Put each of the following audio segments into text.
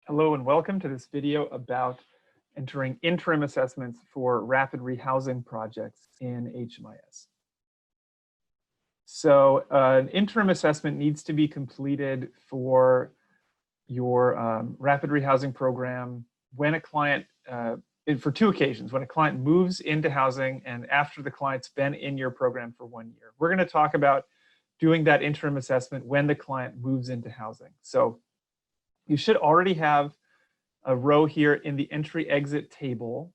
Hello and welcome to this video about entering interim assessments for rapid rehousing projects in HMIS. So an interim assessment needs to be completed for your rapid rehousing program when a client, for two occasions, when a client moves into housing and after the client's been in your program for 1 year. We're going to talk about doing that interim assessment when the client moves into housing. So you should already have a row here in the entry-exit table,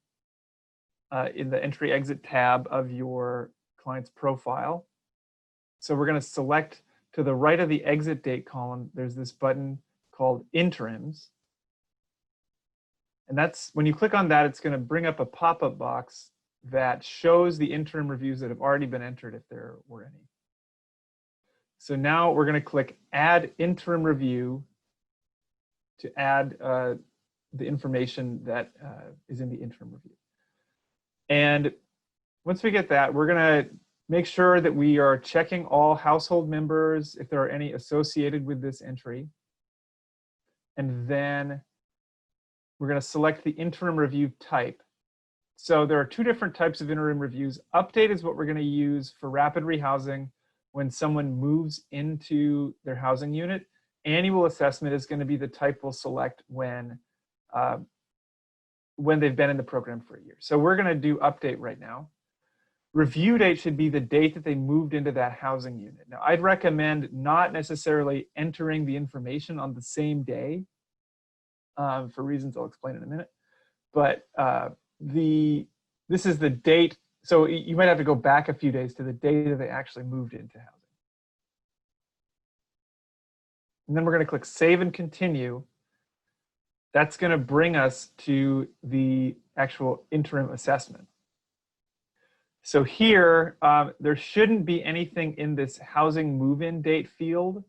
in the entry-exit tab of your client's profile. So we're going to select to the right of the exit date column, there's this button called Interims. And that's, when you click on that, it's going to bring up a pop-up box that shows the interim reviews that have already been entered if there were any. So now we're going to click Add Interim Review to add the information that is in the interim review. And once we get that, we're going to make sure that we are checking all household members if there are any associated with this entry. And then we're going to select the interim review type. So there are two different types of interim reviews. Update is what we're going to use for rapid rehousing when someone moves into their housing unit. Annual assessment is going to be the type we'll select when they've been in the program for a year. So we're going to do update right now. Review date should be the date that they moved into that housing unit. Now, I'd recommend not necessarily entering the information on the same day for reasons I'll explain in a minute. But this is the date. So you might have to go back a few days to the date that they actually moved into housing. And then we're going to click Save and Continue. That's going to bring us to the actual interim assessment. So here, there shouldn't be anything in this housing move-in date field.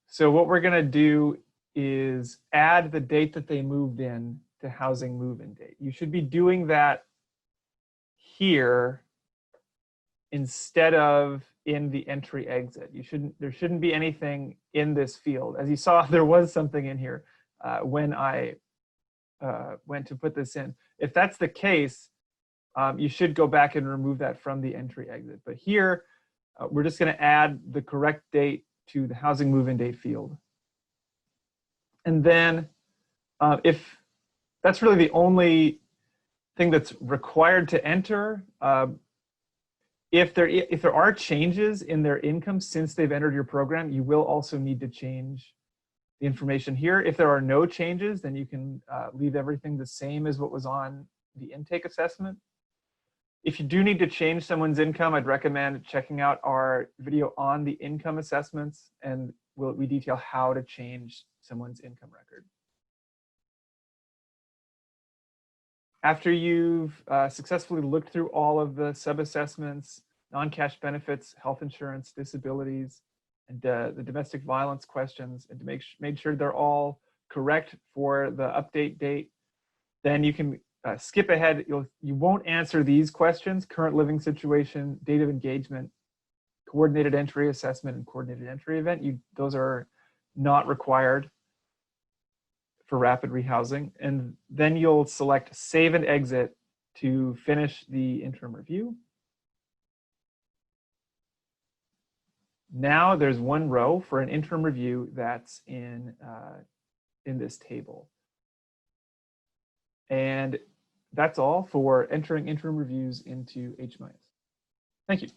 So what we're going to do is add the date that they moved in to housing move-in date. You should be doing that here instead of in the entry exit. There shouldn't be anything in this field. As you saw, there was something in here when I went to put this in. If that's the case, you should go back and remove that from the entry exit. But here, we're just going to add the correct date to the housing move-in date field. And then if that's really the only thing that's required to enter, if there are changes in their income since they've entered your program, you will also need to change the information here. If there are no changes, then you can leave everything the same as what was on the intake assessment. If you do need to change someone's income, I'd recommend checking out our video on the income assessments, and we detail how to change someone's income record. After you've successfully looked through all of the sub-assessments, non-cash benefits, health insurance, disabilities, and the domestic violence questions, and to make sure they're all correct for the update date, then you can skip ahead. You won't answer these questions: current living situation, date of engagement, coordinated entry assessment, and coordinated entry event. Those are not required for rapid rehousing. And then you'll select Save and Exit to finish the interim review. Now there's one row for an interim review that's in this table. And that's all for entering interim reviews into HMIS. Thank you.